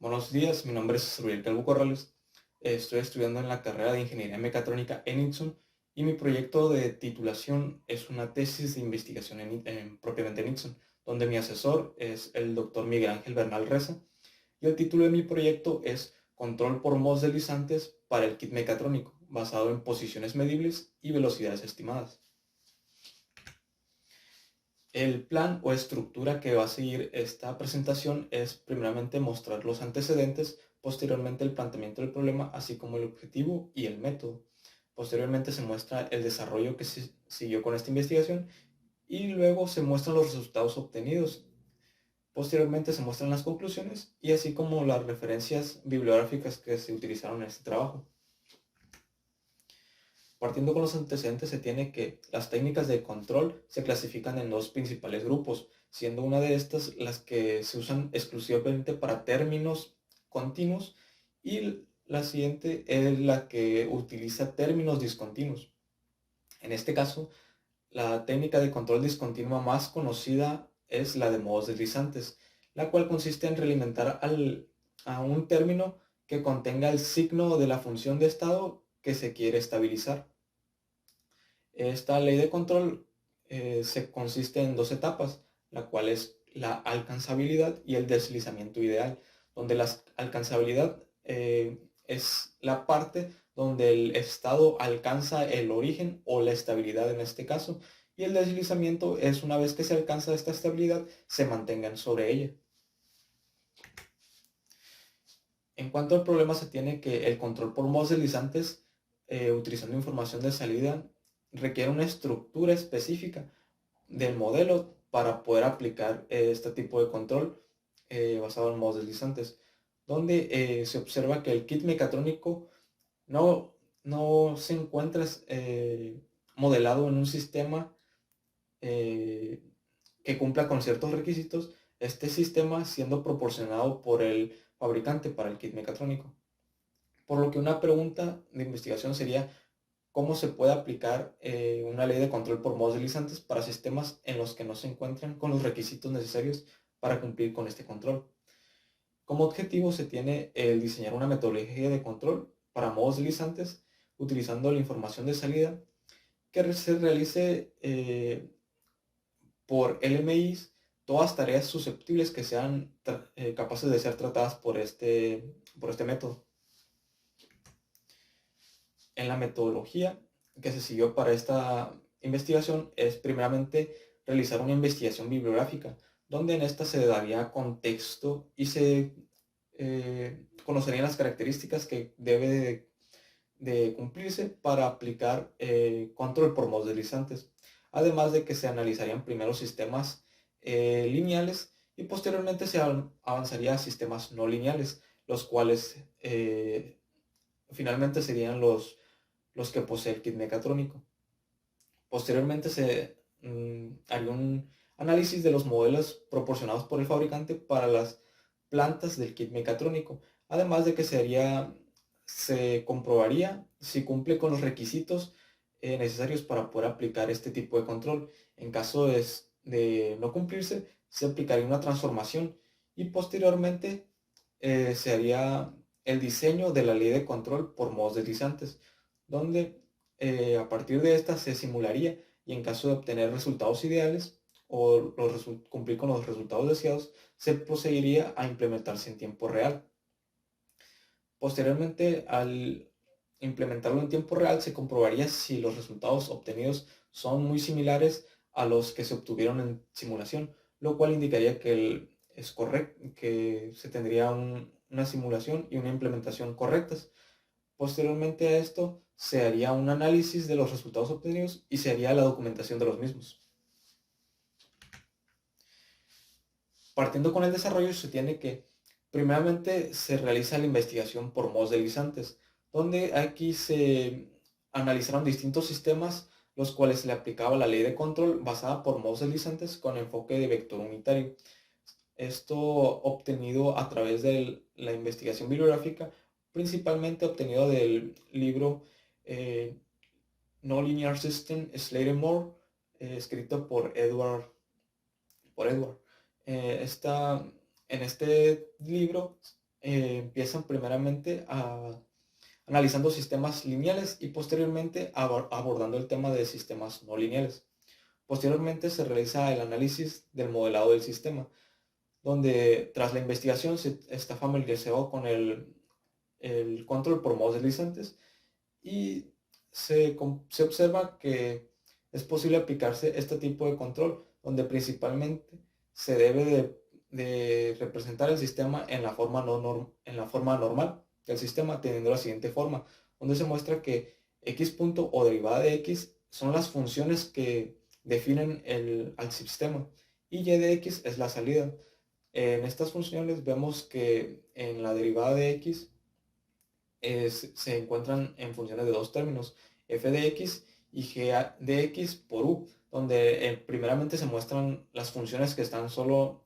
Buenos días, mi nombre es Rubén Calvo Corrales. Estoy estudiando en la carrera de Ingeniería Mecatrónica en ITSUM y mi proyecto de titulación es una tesis de investigación propiamente en ITSUM, donde mi asesor es el doctor Miguel Ángel Bernal Reza y el título de mi proyecto es Control por MOS deslizantes para el kit mecatrónico, basado en posiciones medibles y velocidades estimadas. El plan o estructura que va a seguir esta presentación es primeramente mostrar los antecedentes, posteriormente el planteamiento del problema, así como el objetivo y el método. Posteriormente se muestra el desarrollo que se siguió con esta investigación y luego se muestran los resultados obtenidos. Posteriormente se muestran las conclusiones y así como las referencias bibliográficas que se utilizaron en este trabajo. Partiendo con los antecedentes, se tiene que las técnicas de control se clasifican en dos principales grupos, siendo una de estas las que se usan exclusivamente para términos continuos y la siguiente es la que utiliza términos discontinuos. En este caso, la técnica de control discontinua más conocida es la de modos deslizantes, la cual consiste en realimentar a un término que contenga el signo de la función de estado que se quiere estabilizar. Esta ley de control se consiste en dos etapas, la cual es la alcanzabilidad y el deslizamiento ideal, donde la alcanzabilidad es la parte donde el estado alcanza el origen o la estabilidad en este caso, y el deslizamiento es una vez que se alcanza esta estabilidad, se mantengan sobre ella. En cuanto al problema, se tiene que el control por modos deslizantes, utilizando información de salida, requiere una estructura específica del modelo para poder aplicar este tipo de control basado en modos deslizantes, donde se observa que el kit mecatrónico no, no se encuentra modelado en un sistema eh, que cumpla con ciertos requisitos, este sistema siendo proporcionado por el fabricante para el kit mecatrónico. Por lo que una pregunta de investigación sería cómo se puede aplicar una ley de control por modos deslizantes para sistemas en los que no se encuentran con los requisitos necesarios para cumplir con este control. Como objetivo se tiene el diseñar una metodología de control para modos deslizantes utilizando la información de salida que se realice por LMIs todas tareas susceptibles que sean capaces de ser tratadas por este método. En la metodología que se siguió para esta investigación es primeramente realizar una investigación bibliográfica, donde en esta se daría contexto y se conocerían las características que debe de cumplirse para aplicar control por modos deslizantes. Además de que se analizarían primero sistemas lineales y posteriormente se avanzaría a sistemas no lineales, los cuales finalmente serían los que posee el kit mecatrónico. Posteriormente se haría un análisis de los modelos proporcionados por el fabricante para las plantas del kit mecatrónico, además de que se comprobaría si cumple con los requisitos necesarios para poder aplicar este tipo de control. En caso de no cumplirse, se aplicaría una transformación y posteriormente se haría el diseño de la ley de control por modos deslizantes, donde a partir de esta se simularía y en caso de obtener resultados ideales o cumplir con los resultados deseados, se procedería a implementarse en tiempo real. Posteriormente, al implementarlo en tiempo real, se comprobaría si los resultados obtenidos son muy similares a los que se obtuvieron en simulación, lo cual indicaría que es correcto, que se tendría una simulación y una implementación correctas. Posteriormente a esto, se haría un análisis de los resultados obtenidos y se haría la documentación de los mismos. Partiendo con el desarrollo, se tiene que, primeramente, se realiza la investigación por modos deslizantes, donde aquí se analizaron distintos sistemas, los cuales se le aplicaba la ley de control basada por modos deslizantes con enfoque de vector unitario. Esto obtenido a través de la investigación bibliográfica, principalmente obtenido del libro No Linear System, Slater Moore, escrito por Edward. En este libro empiezan primeramente analizando sistemas lineales y posteriormente abordando el tema de sistemas no lineales. Posteriormente se realiza el análisis del modelado del sistema, donde tras la investigación se está familiarizado con el control por modos deslizantes y se observa que es posible aplicarse este tipo de control, donde principalmente se debe de representar el sistema en la forma, en la forma normal del sistema, teniendo la siguiente forma, donde se muestra que x punto o derivada de x son las funciones que definen al sistema y y de x es la salida. En estas funciones vemos que en la derivada de x se encuentran en funciones de dos términos, f de x y g de x por u, donde primeramente se muestran las funciones que están solo,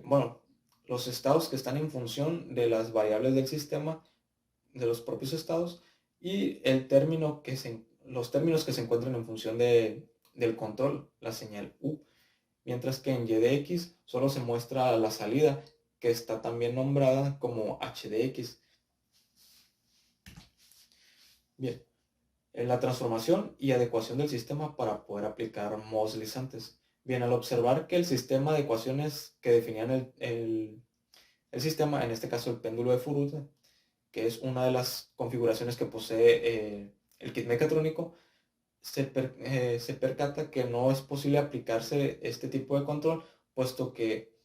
bueno, los estados que están en función de las variables del sistema, de los propios estados, y los términos que se encuentran en función del control, la señal u, mientras que en y de x solo se muestra la salida, que está también nombrada como h de x. Bien, en la transformación y adecuación del sistema para poder aplicar modos deslizantes. Bien, al observar que el sistema de ecuaciones que definían el sistema, en este caso el péndulo de Furute, que es una de las configuraciones que posee el kit mecatrónico, se percata que no es posible aplicarse este tipo de control, puesto que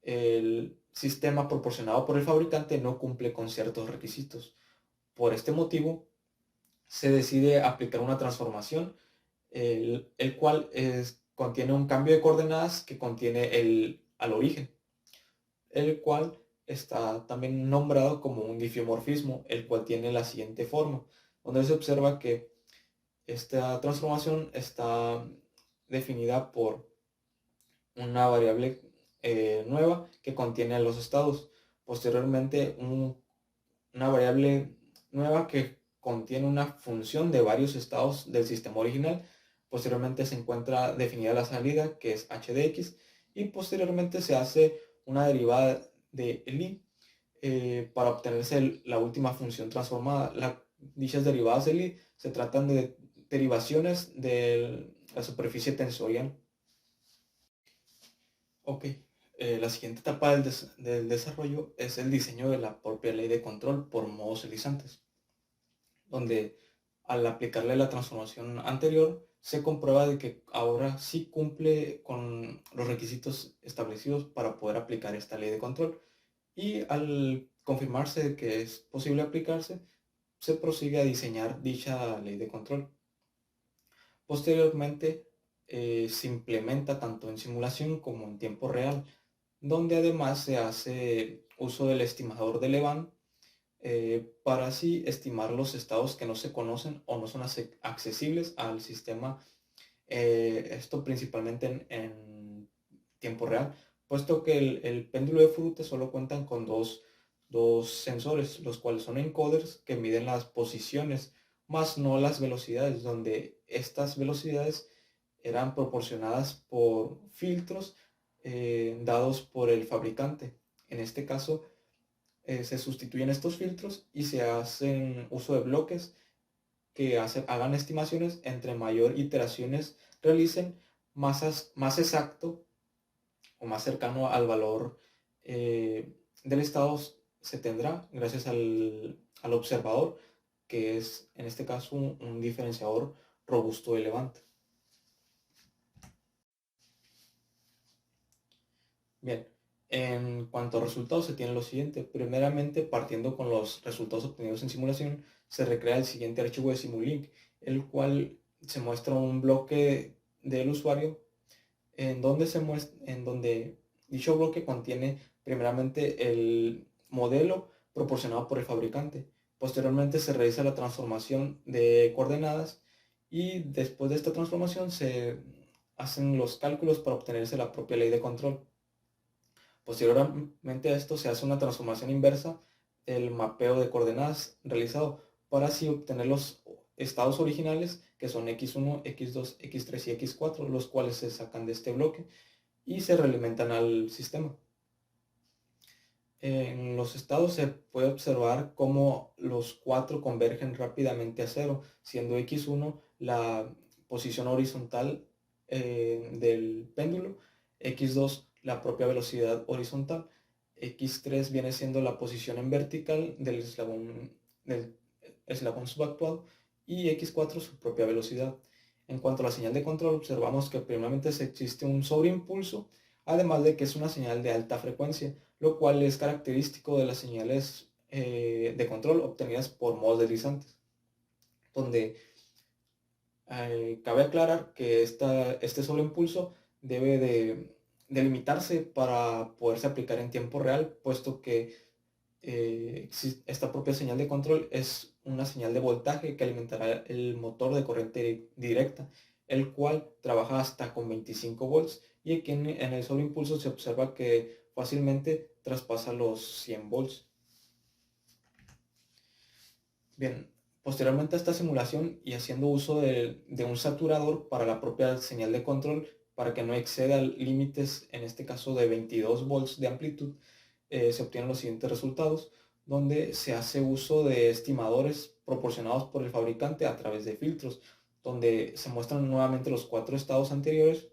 el sistema proporcionado por el fabricante no cumple con ciertos requisitos. Por este motivo, se decide aplicar una transformación, el cual contiene un cambio de coordenadas que contiene al origen, el cual está también nombrado como un diffeomorfismo, el cual tiene la siguiente forma, donde se observa que esta transformación está definida por una variable nueva que contiene los estados. Posteriormente, una variable nueva que contiene una función de varios estados del sistema original. Posteriormente se encuentra definida la salida, que es h de x, y posteriormente se hace una derivada de i para obtenerse la última función transformada. Dichas derivadas de i se tratan de derivaciones de la superficie tensorial. Ok, la siguiente etapa del desarrollo es el diseño de la propia ley de control por modos deslizantes, donde al aplicarle la transformación anterior se comprueba de que ahora sí cumple con los requisitos establecidos para poder aplicar esta ley de control, y al confirmarse de que es posible aplicarse, se prosigue a diseñar dicha ley de control. Posteriormente se implementa tanto en simulación como en tiempo real, donde además se hace uso del estimador de Levin para así estimar los estados que no se conocen o no son accesibles al sistema, esto principalmente en tiempo real, puesto que el péndulo de Furute solo cuentan con dos sensores, los cuales son encoders que miden las posiciones, más no las velocidades, donde estas velocidades eran proporcionadas por filtros dados por el fabricante. En este caso, se sustituyen estos filtros y se hacen uso de bloques que hagan estimaciones. Entre mayor iteraciones realicen, más exacto o más cercano al valor del estado se tendrá gracias al observador, que es en este caso un diferenciador robusto de Levante. Bien, en cuanto a resultados se tiene lo siguiente. Primeramente, partiendo con los resultados obtenidos en simulación, se recrea el siguiente archivo de Simulink, el cual se muestra un bloque del usuario en donde dicho bloque contiene primeramente el modelo proporcionado por el fabricante. Posteriormente se realiza la transformación de coordenadas y después de esta transformación se hacen los cálculos para obtenerse la propia ley de control. Posteriormente a esto se hace una transformación inversa del mapeo de coordenadas realizado para así obtener los estados originales, que son x1, x2, x3 y x4, los cuales se sacan de este bloque y se realimentan al sistema. En los estados se puede observar cómo los cuatro convergen rápidamente a cero, siendo x1 la posición horizontal del péndulo, x2 la propia velocidad horizontal, x3 viene siendo la posición en vertical del eslabón subactuado y x4 su propia velocidad. En cuanto a la señal de control, observamos que primeramente existe un sobreimpulso, además de que es una señal de alta frecuencia, lo cual es característico de las señales de control obtenidas por modos deslizantes, donde cabe aclarar que este sobreimpulso debe de limitarse para poderse aplicar en tiempo real, puesto que esta propia señal de control es una señal de voltaje que alimentará el motor de corriente directa, el cual trabaja hasta con 25 volts y aquí en el sobreimpulso se observa que fácilmente traspasa los 100 volts. Bien, posteriormente a esta simulación y haciendo uso de un saturador para la propia señal de control para que no exceda límites, en este caso de 22 volts de amplitud, se obtienen los siguientes resultados, donde se hace uso de estimadores proporcionados por el fabricante a través de filtros, donde se muestran nuevamente los cuatro estados anteriores,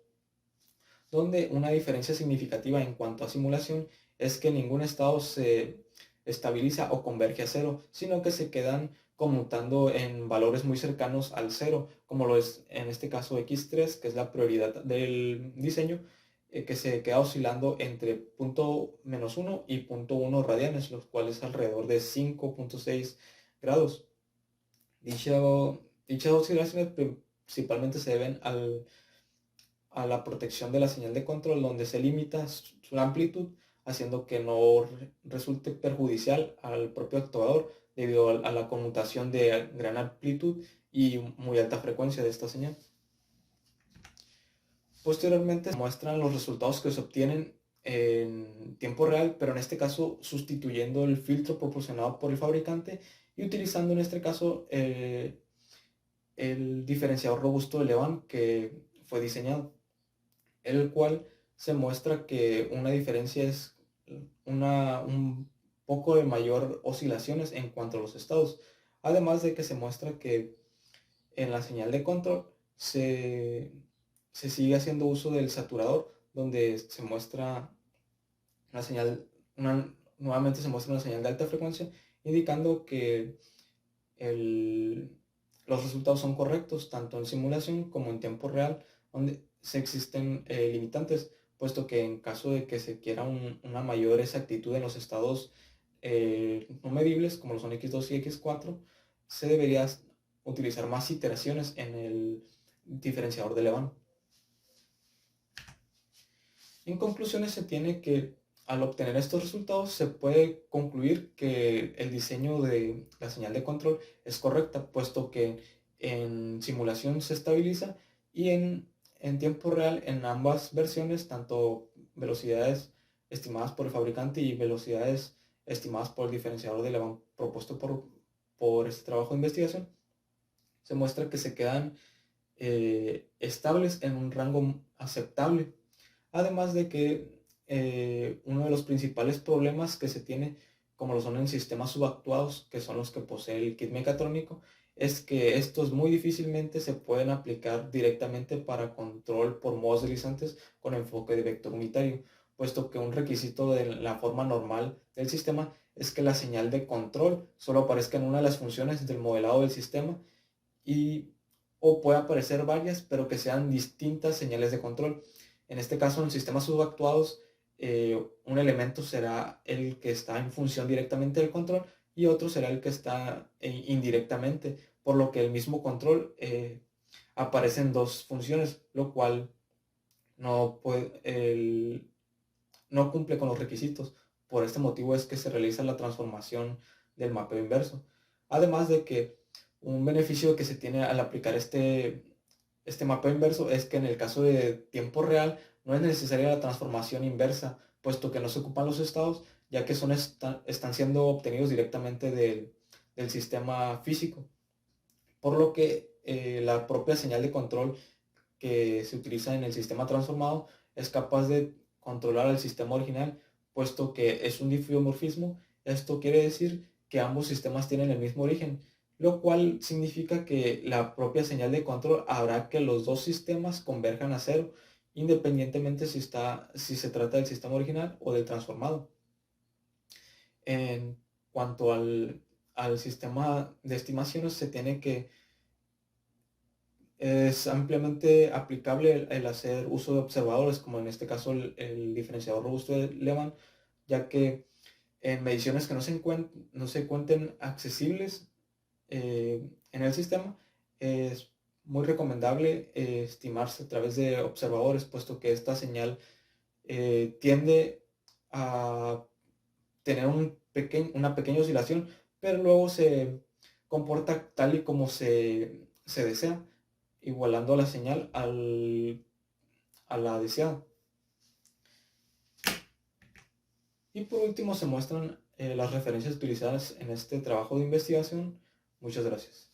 donde una diferencia significativa en cuanto a simulación es que ningún estado se estabiliza o converge a cero, sino que se quedan conmutando en valores muy cercanos al cero, como lo es en este caso x3, que es la prioridad del diseño, que se queda oscilando entre punto -1 y punto .1 radianes, los cuales alrededor de 5.6 grados. Dichas oscilaciones principalmente se deben a la protección de la señal de control, donde se limita su amplitud, haciendo que no resulte perjudicial al propio actuador debido a la conmutación de gran amplitud y muy alta frecuencia de esta señal. Posteriormente se muestran los resultados que se obtienen en tiempo real, pero en este caso sustituyendo el filtro proporcionado por el fabricante y utilizando en este caso el diferenciador robusto de Levin que fue diseñado, el cual se muestra que una diferencia es un poco de mayor oscilaciones en cuanto a los estados, además de que se muestra que en la señal de control se sigue haciendo uso del saturador, donde se muestra una señal, nuevamente se muestra una señal de alta frecuencia, indicando que los resultados son correctos tanto en simulación como en tiempo real, donde se existen limitantes, puesto que en caso de que se quiera una mayor exactitud en los estados no medibles, como lo son x2 y x4, se debería utilizar más iteraciones en el diferenciador de Levin. En conclusiones, se tiene que al obtener estos resultados se puede concluir que el diseño de la señal de control es correcta, puesto que en simulación se estabiliza y en tiempo real en ambas versiones, tanto velocidades estimadas por el fabricante y velocidades estimadas por el diferenciador de Levin propuesto por este trabajo de investigación, se muestra que se quedan estables en un rango aceptable. Además de que uno de los principales problemas que se tiene, como lo son en sistemas subactuados, que son los que posee el kit mecatrónico, es que estos muy difícilmente se pueden aplicar directamente para control por modos deslizantes con enfoque de vector unitario, puesto que un requisito de la forma normal del sistema es que la señal de control solo aparezca en una de las funciones del modelado del sistema o puede aparecer varias, pero que sean distintas señales de control. En este caso, en sistemas subactuados, un elemento será el que está en función directamente del control y otro será el que está indirectamente, por lo que el mismo control aparece en dos funciones, lo cual no cumple con los requisitos. Por este motivo es que se realiza la transformación del mapeo inverso. Además de que un beneficio que se tiene al aplicar este mapeo inverso es que en el caso de tiempo real no es necesaria la transformación inversa, puesto que no se ocupan los estados, ya que están siendo obtenidos directamente del sistema físico. Por lo que la propia señal de control que se utiliza en el sistema transformado es capaz de controlar al sistema original puesto que es un diffeomorfismo. Esto quiere decir que ambos sistemas tienen el mismo origen, lo cual significa que la propia señal de control hará que los dos sistemas converjan a cero, independientemente si se trata del sistema original o del transformado. En cuanto al sistema de estimaciones, se tiene que es ampliamente aplicable el hacer uso de observadores, como en este caso el diferenciador robusto de Lehmann, ya que en mediciones que no se cuenten accesibles en el sistema, es muy recomendable estimarse a través de observadores, puesto que esta señal tiende a tener una pequeña oscilación, pero luego se comporta tal y como se desea, igualando la señal a la deseada. Y por último se muestran las referencias utilizadas en este trabajo de investigación. Muchas gracias.